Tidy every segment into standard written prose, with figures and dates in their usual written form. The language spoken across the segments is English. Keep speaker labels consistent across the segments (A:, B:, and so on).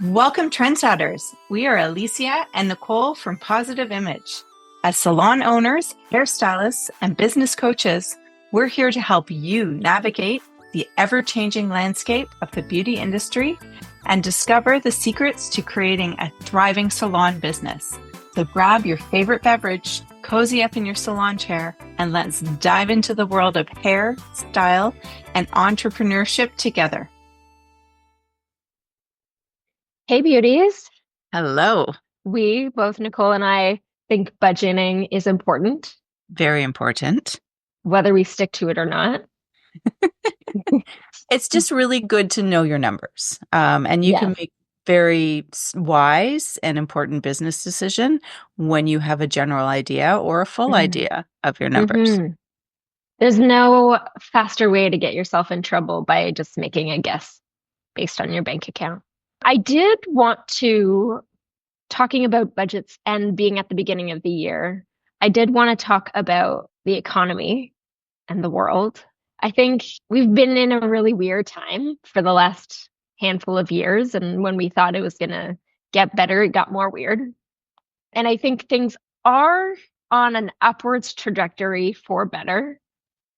A: Welcome, trendsetters. We are Alicia and Nicole from Positive Image. As salon owners, hairstylists, and business coaches, we're here to help you navigate the ever-changing landscape of the beauty industry and discover the secrets to creating a thriving salon business. So grab your favorite beverage, cozy up in your salon chair, and let's dive into the world of hair, style, and entrepreneurship together.
B: Hey, beauties.
A: Hello.
B: We, both Nicole and I, think budgeting is important,
A: Very important.
B: whether we stick to it or not.
A: It's just really good to know your numbers. And you can
B: Yes.
A: make very wise and important business decision when you have a general idea or a full
B: Mhm.
A: idea of your numbers.
B: Mhm. There's no faster way to get yourself in trouble by just making a guess based on your bank account. I did want to, talking about budgets and being at the beginning of the year, I did want to talk about the economy and the world. I think we've been in a really weird time for the last handful of years. And when we thought it was going to get better, it got more weird. And I think things are on an upwards trajectory for better.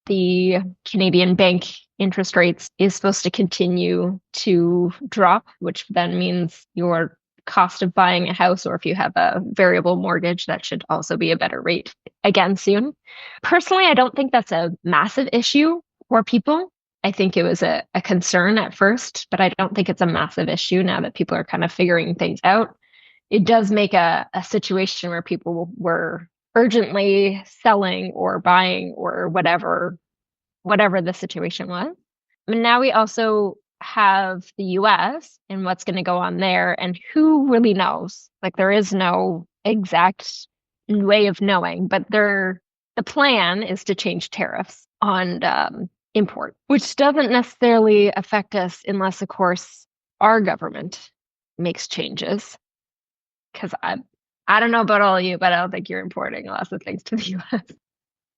B: The Canadian bank interest rates is supposed to continue to drop, which then means your cost of buying a house, or if you have a variable mortgage, that should also be a better rate again soon. Personally, I don't think that's a massive issue for people. I think it was a concern at first, but I don't think it's a massive issue now that people are kind of figuring things out. It does make a situation where people were urgently selling or buying or whatever the situation was. And now we also have the US and what's going to go on there, and who really knows? Like there is no exact way of knowing, but the plan is to change tariffs on import, which doesn't necessarily affect us unless, of course, our government makes changes. Because I don't know about all of you, but I don't think you're importing lots of things to the US.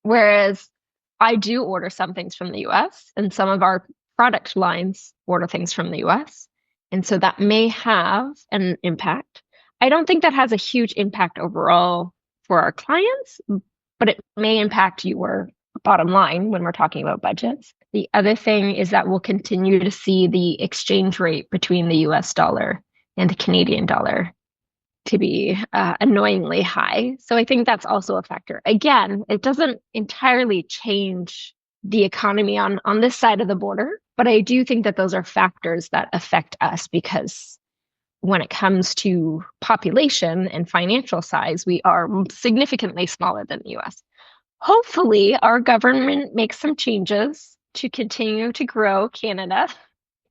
B: Whereas I do order some things from the US, and some of our product lines order things from the US. And so that may have an impact. I don't think that has a huge impact overall for our clients, but it may impact your bottom line when we're talking about budgets. The other thing is that we'll continue to see the exchange rate between the US dollar and the Canadian dollar to be annoyingly high. So I think that's also a factor. Again, it doesn't entirely change the economy on this side of the border, but I do think that those are factors that affect us because when it comes to population and financial size, we are significantly smaller than the US. Hopefully, our government makes some changes to continue to grow Canada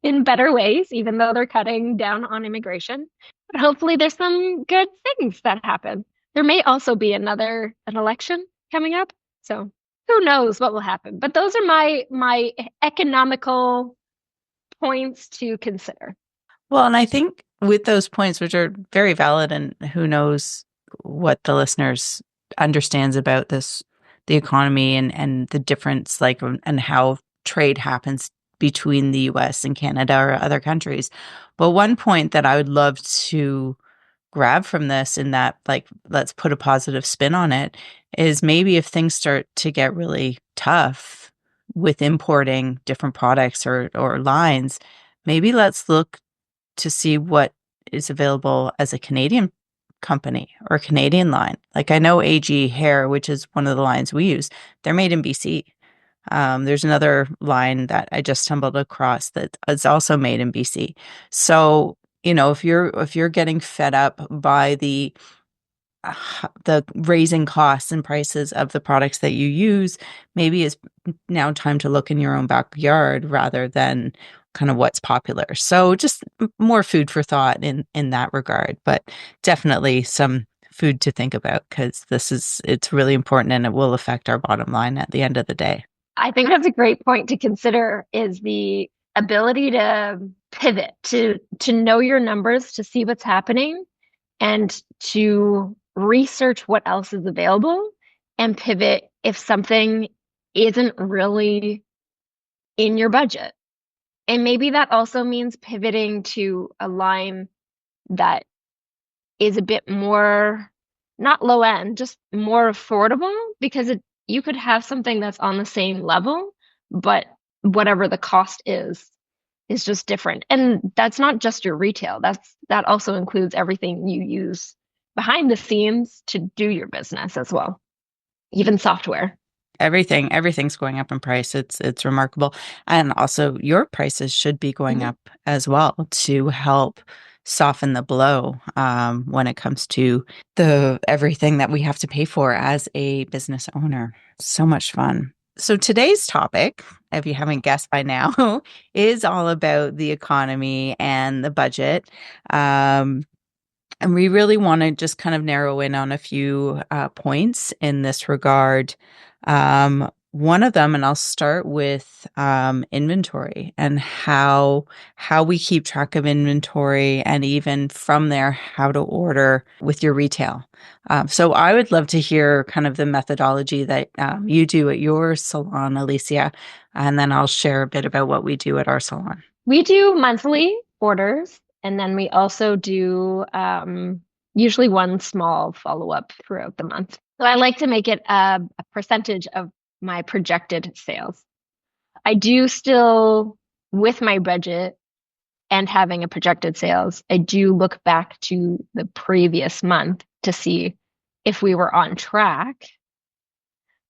B: in better ways, even though they're cutting down on immigration. But hopefully there's some good things that happen. There may also be an election coming up. So who knows what will happen. But those are my economical points to consider.
A: Well, and I think with those points, which are very valid, and who knows what the listeners understands about this, the economy and the difference, like, and how trade happens between the US and Canada or other countries. But one point that I would love to grab from this, in that, like, let's put a positive spin on it, is maybe if things start to get really tough with importing different products or lines, maybe let's look to see what is available as a Canadian company or Canadian line. Like, I know AG Hair, which is one of the lines we use, they're made in BC. There's another line that I just stumbled across that is also made in BC. So, if you're getting fed up by the raising costs and prices of the products that you use, maybe it's now time to look in your own backyard rather than kind of what's popular. So just more food for thought in that regard, but definitely some food to think about, because it's really important and it will affect our bottom line at the end of the day.
B: I think that's a great point to consider is the ability to pivot, to know your numbers, to see what's happening and to research what else is available and pivot if something isn't really in your budget. And maybe that also means pivoting to a line that is a bit more, not low end, just more affordable because you could have something that's on the same level, but whatever the cost is just different. And that's not just your retail. That also includes everything you use behind the scenes to do your business as well, even software.
A: Everything's going up in price. It's remarkable. And also your prices should be going
B: Mhm.
A: up as well to help soften the blow when it comes to the everything that we have to pay for as a business owner. So much fun. So today's topic, if you haven't guessed by now, is all about the economy and the budget. Um, and we really want to just kind of narrow in on a few points in this regard. One of them, and I'll start with inventory and how we keep track of inventory, and even from there, how to order with your retail. So I would love to hear kind of the methodology that you do at your salon, Alicia, and then I'll share a bit about what we do at our salon.
B: We do monthly orders, and then we also do usually one small follow-up throughout the month. So I like to make it a percentage of my projected sales. I do still, with my budget and having a projected sales, I do look back to the previous month to see if we were on track,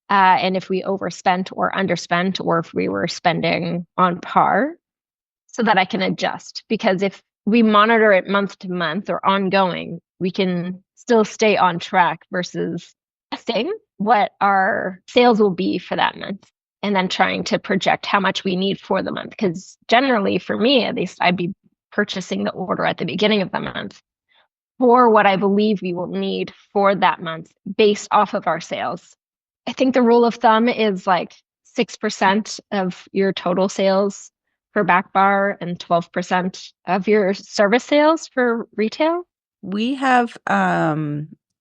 B: and if we overspent or underspent, or if we were spending on par so that I can adjust. Because if we monitor it month to month or ongoing, we can still stay on track versus guessing what our sales will be for that month and then trying to project how much we need for the month. Because generally, for me at least, I'd be purchasing the order at the beginning of the month for what I believe we will need for that month based off of our sales. I think the rule of thumb is like 6% of your total sales for back bar and 12% of your service sales for retail.
A: We have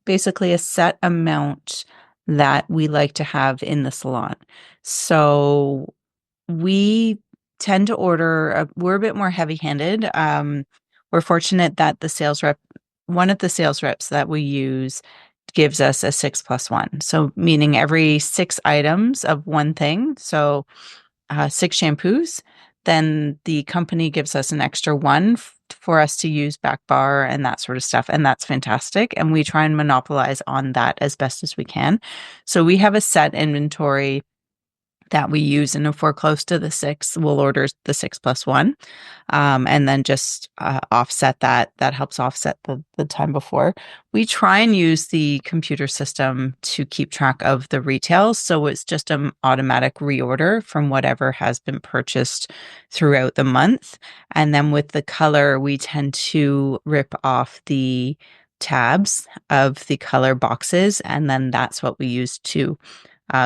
A: basically a set amount that we like to have in the salon. So we tend to order, we're a bit more heavy-handed. We're fortunate that one of the sales reps that we use gives us a 6+1. So meaning every 6 items of one thing. So 6 shampoos, then the company gives us an extra one for us to use back bar and that sort of stuff. And that's fantastic. And we try and monopolize on that as best as we can. So we have a set inventory that we use. And if we're close to the 6, we'll order the 6+1, and then just offset that. That helps offset the time before. We try and use the computer system to keep track of the retail. So it's just an automatic reorder from whatever has been purchased throughout the month. And then with the color, we tend to rip off the tabs of the color boxes. And then that's what we use to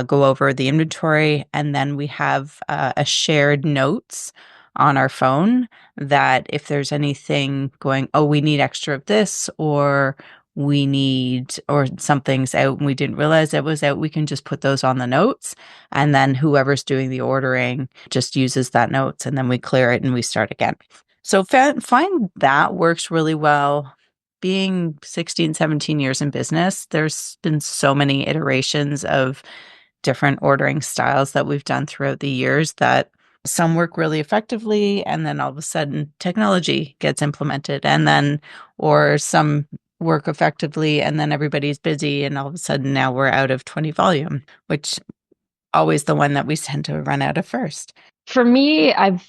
A: go over the inventory. And then we have a shared notes on our phone that if there's anything going, oh, we need extra of this, or or something's out and we didn't realize it was out, we can just put those on the notes. And then whoever's doing the ordering just uses that notes, and then we clear it and we start again. So find that works really well. Being 16, 17 years in business, there's been so many iterations of different ordering styles that we've done throughout the years that some work really effectively, and then all of a sudden technology gets implemented, and then or some work effectively and then everybody's busy and all of a sudden now we're out of 20 volume, which always the one that we tend to run out of first.
B: For me, I've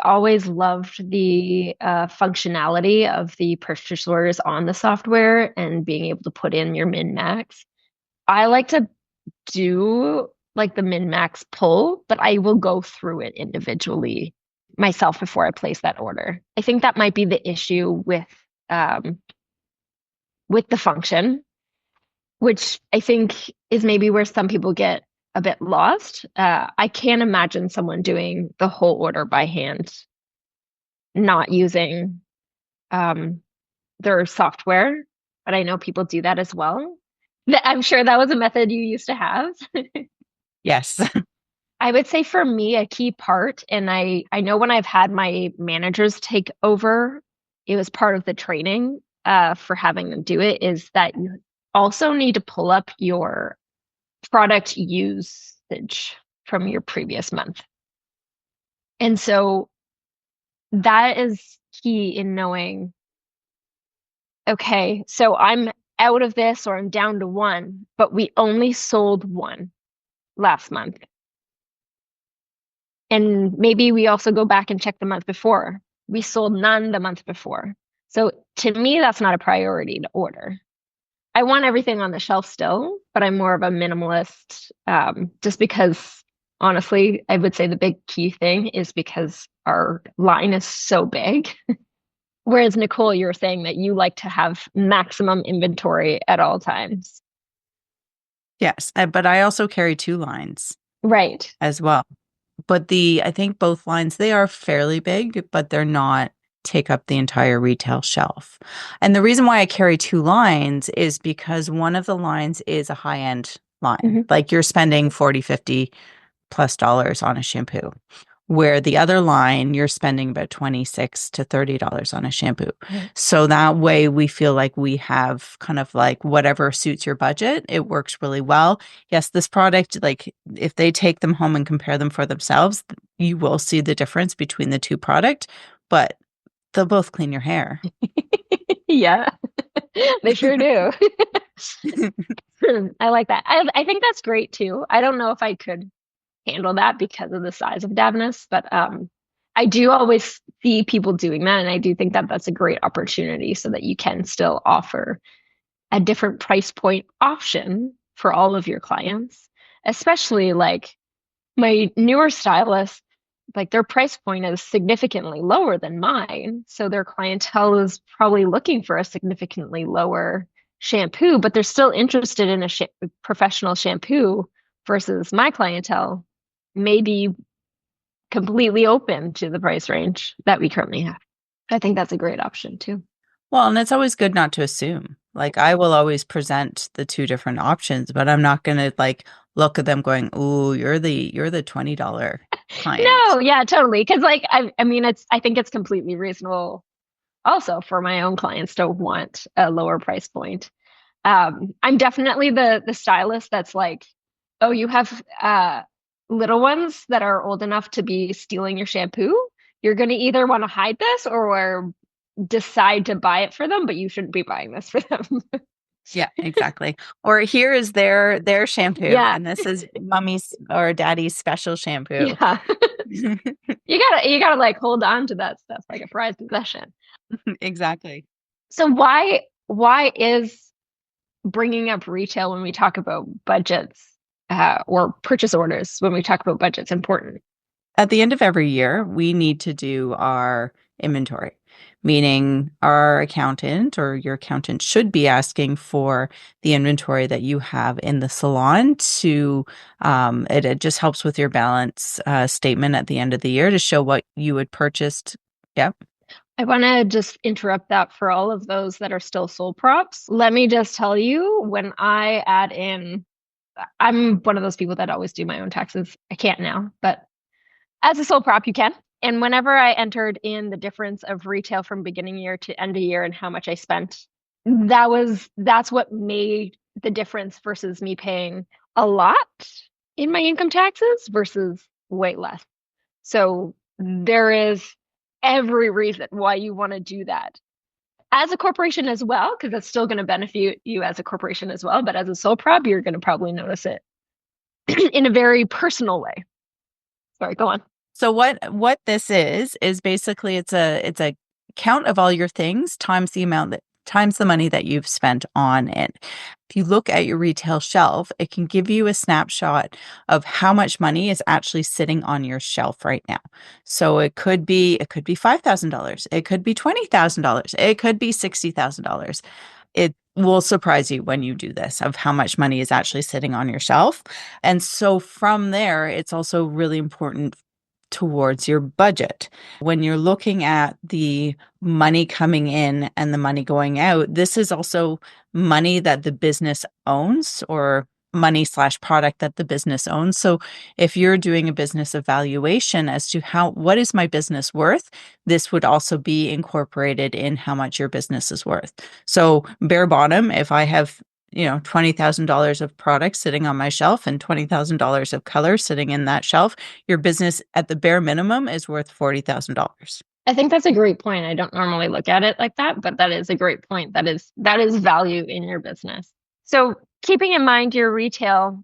B: always loved the functionality of the purchase orders on the software and being able to put in your min max. I like to do like the min max pull, but I will go through it individually myself before I place that order. I think that might be the issue um, with the function, which I think is maybe where some people get a bit lost. I can't imagine someone doing the whole order by hand, not using um, their software, but I know people do that as well. I'm sure that was a method you used to have.
A: Yes.
B: I would say for me, a key part, and I know when I've had my managers take over it was part of the training for having them do it, is that you also need to pull up your product usage from your previous month. And so that is key in knowing, okay, so I'm out of this or I'm down to one, but we only sold one last month. And maybe we also go back and check the month before. We sold none the month before. So to me, that's not a priority to order. I want everything on the shelf still, but I'm more of a minimalist, just because honestly, I would say the big key thing is because our line is so big. Whereas Nicole, you were saying that you like to have maximum inventory at all times.
A: Yes, but I also carry two lines
B: Right.
A: as well. But I think both lines, they are fairly big, but they're not take up the entire retail shelf. And the reason why I carry two lines is because one of the lines is a high-end line.
B: Hmm.
A: Like you're spending 40, 50 plus dollars on a shampoo, where the other line you're spending about 26 to $30 on a shampoo.
B: Right.
A: So that way we feel like we have kind of like whatever suits your budget. It works really well. Yes, this product, like if they take them home and compare them for themselves, you will see the difference between the two product, but they'll both clean your hair.
B: Yeah, they sure do. I like that. I think that's great too. I don't know if I could handle that because of the size of Davines, but I do always see people doing that, and I do think that that's a great opportunity so that you can still offer a different price point option for all of your clients, especially like my newer stylists, like their price point is significantly lower than mine. So their clientele is probably looking for a significantly lower shampoo, but they're still interested in a professional shampoo versus my clientele may be completely open to the price range that we currently have. I think that's a great option too.
A: Well, and it's always good not to assume. Like I will always present the two different options, but I'm not going to like look at them going, "Ooh, you're the $20 client."
B: No, yeah, totally. Because like I mean, I think it's completely reasonable also for my own clients to want a lower price point. I'm definitely the stylist that's like, oh, you have little ones that are old enough to be stealing your shampoo. You're going to either want to hide this or decide to buy it for them, but you shouldn't be buying this for them.
A: Yeah, exactly. Or here is their shampoo,
B: Yeah,
A: and this is mommy's or daddy's special shampoo.
B: yeah. You gotta like hold on to that stuff like a prized possession.
A: Exactly.
B: So why is bringing up retail when we talk about budgets or purchase orders when we talk about budgets important?
A: At the end of every year, we need to do our inventory, meaning our accountant or your accountant should be asking for the inventory that you have in the salon to, it just helps with your balance statement at the end of the year to show what you had purchased. Yep.
B: I want to just interrupt that for all of those that are still sole props. Let me just tell you, when I add in, I'm one of those people that always do my own taxes. I can't now, but as a sole prop, you can. And whenever I entered in the difference of retail from beginning year to end of year and how much I spent, that's what made the difference versus me paying a lot in my income taxes versus way less. So there is every reason why you want to do that as a corporation as well, because it's still going to benefit you as a corporation as well. But as a sole prop, you're going to probably notice it in a very personal way. Sorry, go on.
A: So what this is basically it's a count of all your things times the amount that times the money that you've spent on it. If you look at your retail shelf, it can give you a snapshot of how much money is actually sitting on your shelf right now. So it could be $5,000, it could be $20,000, it could be $60,000. It will surprise you when you do this of how much money is actually sitting on your shelf. And so from there, it's also really important towards your budget. When you're looking at the money coming in and the money going out, this is also money that the business owns or money slash product that the business owns. So if you're doing a business evaluation as to what is my business worth, this would also be incorporated in how much your business is worth. So bare bottom, if I have $20,000 of products sitting on my shelf and $20,000 of color sitting in that shelf, your business at the bare minimum is worth $40,000.
B: I think that's a great point. I don't normally look at it like that, but that is a great point. That is value in your business. So keeping in mind your retail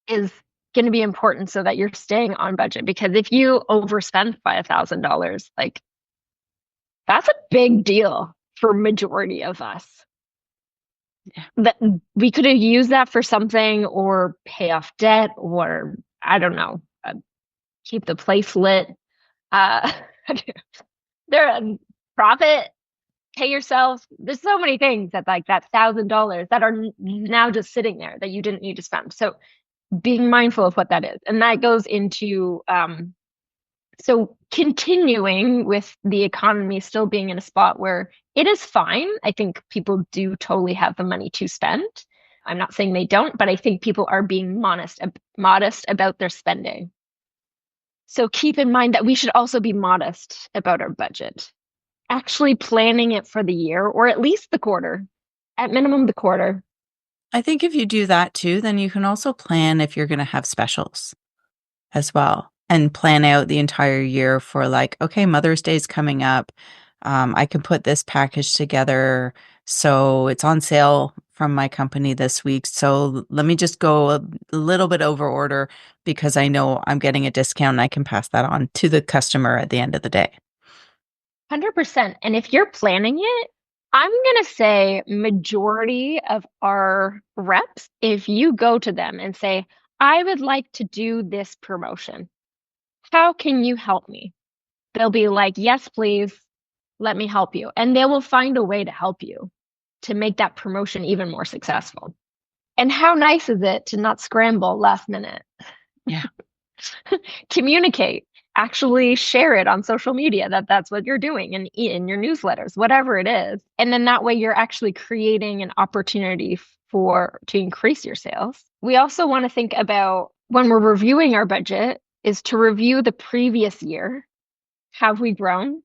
B: is going to be important so that you're staying on budget, because if you overspend by $1,000, like that's a big deal for majority of us.
A: Yeah.
B: That we could have used that for something, or pay off debt, or I don't know, keep the place lit. Uh, there, profit, pay yourself. There's so many things that like that $1,000 that are now just sitting there that you didn't need to spend. So being mindful of what that is, and that goes into so continuing with the economy still being in a spot where it is fine. I think people do totally have the money to spend. I'm not saying they don't, but I think people are being modest about their spending. So keep in mind that we should also be modest about our budget, actually planning it for the year, or at least the quarter, at minimum the quarter.
A: I think if you do that too, then you can also plan if you're going to have specials as well, and plan out the entire year for like, okay, Mother's Day is coming up. I can put this package together. So it's on sale from my company this week. So let me just go a little bit over order because I know I'm getting a discount and I can pass that on to the customer at the end of the day.
B: 100%. And if you're planning it, I'm going to say majority of our reps, if you go to them and say, I would like to do this promotion, how can you help me? They'll be like, yes, please, let me help you. And they will find a way to help you to make that promotion even more successful. And how nice is it to not scramble last minute?
A: Yeah.
B: Communicate, actually share it on social media that that's what you're doing, and in your newsletters, whatever it is. And then that way you're actually creating an opportunity to increase your sales. We also want to think about, when we're reviewing our budget, is to review the previous year. Have we grown?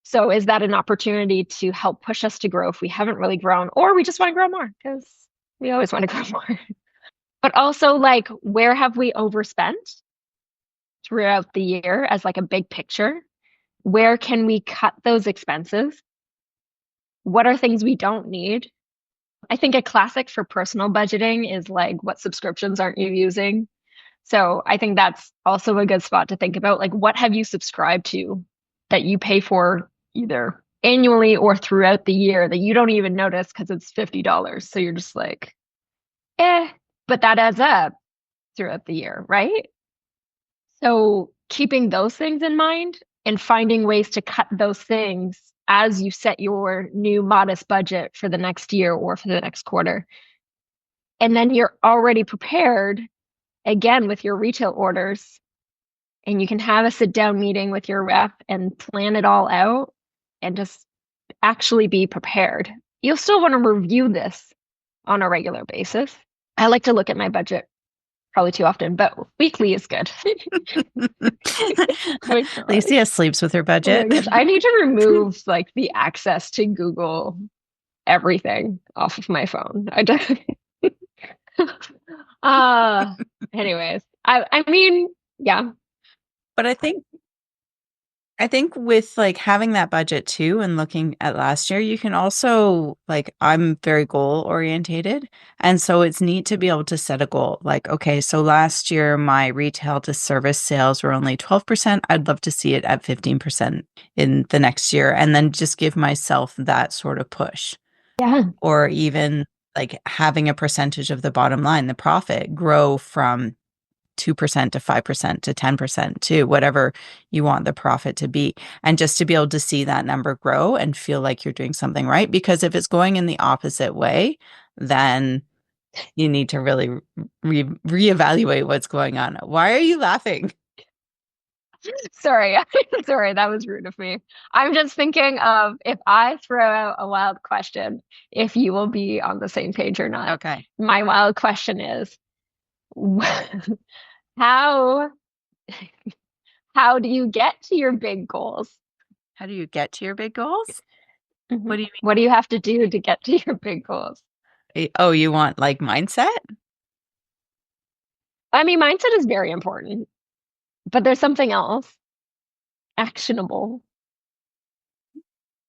B: So is that an opportunity to help push us to grow if we haven't really grown, or we just want to grow more because we always want to grow more? But also, like, where have we overspent throughout the year as like a big picture? Where can we cut those expenses? What are things we don't need? I think a classic for personal budgeting is like, what subscriptions aren't you using? So I think that's also a good spot to think about. Like, what have you subscribed to that you pay for either annually or throughout the year that you don't even notice because it's $50? So you're just like, but that adds up throughout the year, right? So keeping those things in mind and finding ways to cut those things as you set your new modest budget for the next year or for the next quarter. And then you're already prepared again with your retail orders, and you can have a sit down meeting with your rep and plan it all out and just actually be prepared. You'll still want to review this on a regular basis. I like to look at my budget probably too often, but weekly is good.
A: Alicia sleeps with her budget.
B: Oh I need to remove like the access to Google everything off of my phone. I don't. Anyways, I mean, yeah.
A: But I think with like having that budget too and looking at last year, you can also, like, I'm very goal orientated. And so it's neat to be able to set a goal. Like, okay, so last year my retail to service sales were only 12%. I'd love to see it at 15% in the next year. And then just give myself that sort of push.
B: Yeah.
A: Or even like having a percentage of the bottom line, the profit, grow from 2% to 5% to 10% to whatever you want the profit to be. And just to be able to see that number grow and feel like you're doing something right. Because if it's going in the opposite way, then you need to really reevaluate what's going on. Why are you laughing?
B: Sorry. Sorry, that was rude of me. I'm just thinking of if I throw out a wild question, if you will be on the same page or not.
A: Okay.
B: My wild question is how how do you get to your big goals?
A: How do you get to your big goals? What
B: Mhm.
A: do you
B: What do you have to do to get to your big goals?
A: mean? Oh, you want like mindset?
B: I mean, mindset is very important, but there's something else actionable.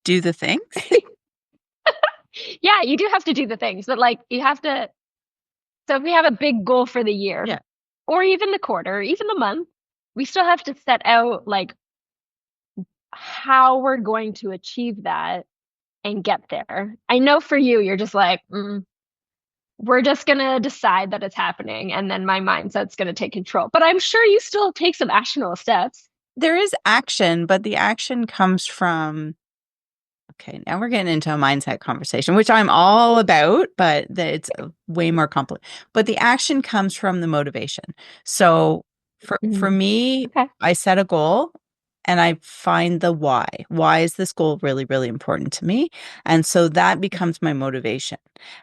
A: Do the things?
B: Yeah, you do have to do the things, but like you have to. So if we have a big goal for the year
A: Yeah.
B: or even the quarter, or even the month, we still have to set out like how we're going to achieve that and get there. I know for you, you're just like, we're just going to decide that it's happening and then my mindset's going to take control. But I'm sure you still take some actionable steps.
A: There is action, but the action comes from, okay, now we're getting into a mindset conversation, which I'm all about, but it's way more complex. But the action comes from the motivation. So for
B: Mhm.
A: me,
B: Okay.
A: I set a goal and I find the why. Why is this goal really, really important to me? And so that becomes my motivation.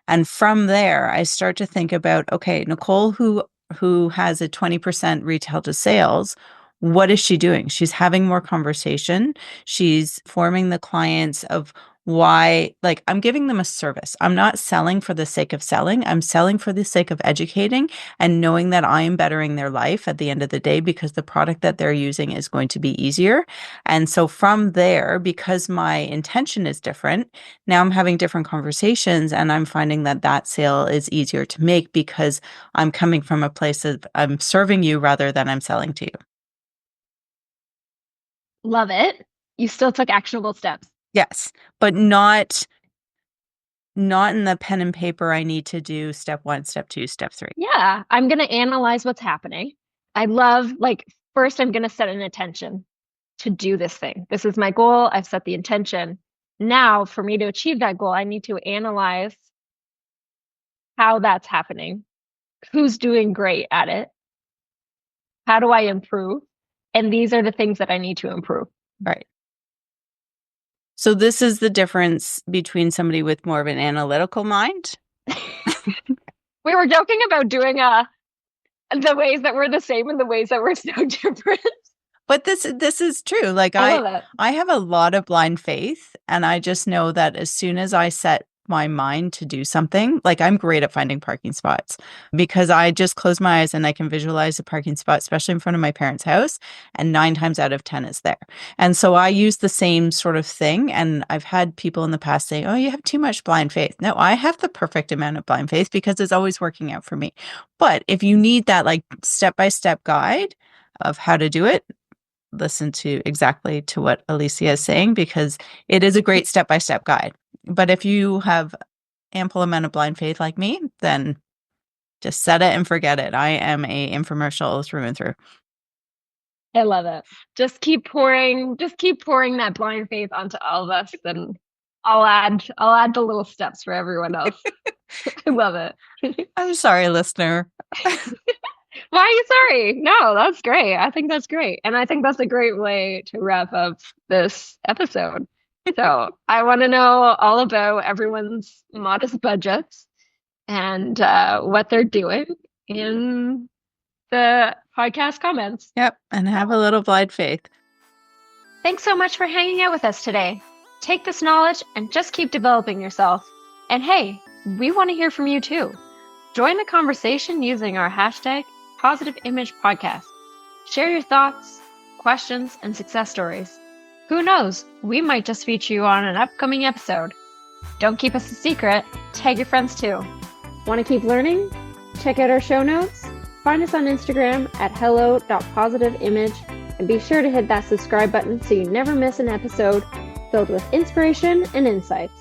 A: And from there, I start to think about, okay, Nicole, who has a 20% retail to sales, what is she doing? She's having more conversation. She's forming the clients of why, like, I'm giving them a service. I'm not selling for the sake of selling. I'm selling for the sake of educating and knowing that I am bettering their life at the end of the day because the product that they're using is going to be easier. And so from there, because my intention is different, now I'm having different conversations and I'm finding that that sale is easier to make because I'm coming from a place of I'm serving you rather than I'm selling to you.
B: Love it. You still took actionable steps.
A: Yes, but not in the pen and paper. I need to do step 1, step 2, step 3.
B: Yeah, I'm going to analyze what's happening. I love, like, first, I'm going to set an intention to do this thing. This is my goal. I've set the intention. Now, for me to achieve that goal, I need to analyze how that's happening, who's doing great at it, how do I improve? And these are the things that I need to improve.
A: Right. So this is the difference between somebody with more of an analytical mind.
B: We were joking about doing the ways that we're the same and the ways that we're so different.
A: But this is true. Like
B: I love it.
A: I have a lot of blind faith and I just know that as soon as I set my mind to do something, like I'm great at finding parking spots because I just close my eyes and I can visualize a parking spot, especially in front of my parents' house, and 9 times out of 10 is there. And so I use the same sort of thing. And I've had people in the past say, "Oh, you have too much blind faith." No, I have the perfect amount of blind faith because it's always working out for me. But if you need that like step-by-step guide of how to do it, listen to exactly to what Alicia is saying because it is a great step-by-step guide. But if you have ample amount of blind faith like me, then just set it and forget it. I am a infomercial through and through.
B: I love it. Just keep pouring that blind faith onto all of us, and I'll add the little steps for everyone else. I love it.
A: I'm sorry, listener.
B: Why are you sorry? No, that's great. I think that's great. And I think that's a great way to wrap up this episode. So I want to know all about everyone's modest budgets and what they're doing in the podcast comments.
A: Yep, and have a little blind faith.
B: Thanks so much for hanging out with us today. Take this knowledge and just keep developing yourself. And hey, we want to hear from you too. Join the conversation using our hashtag Positive Image Podcast. Share your thoughts, questions, and success stories. Who knows, we might just feature you on an upcoming episode. Don't keep us a secret, tag your friends too. Want to keep learning? Check out our show notes. Find us on Instagram at hello.positiveimage and be sure to hit that subscribe button so you never miss an episode filled with inspiration and insights.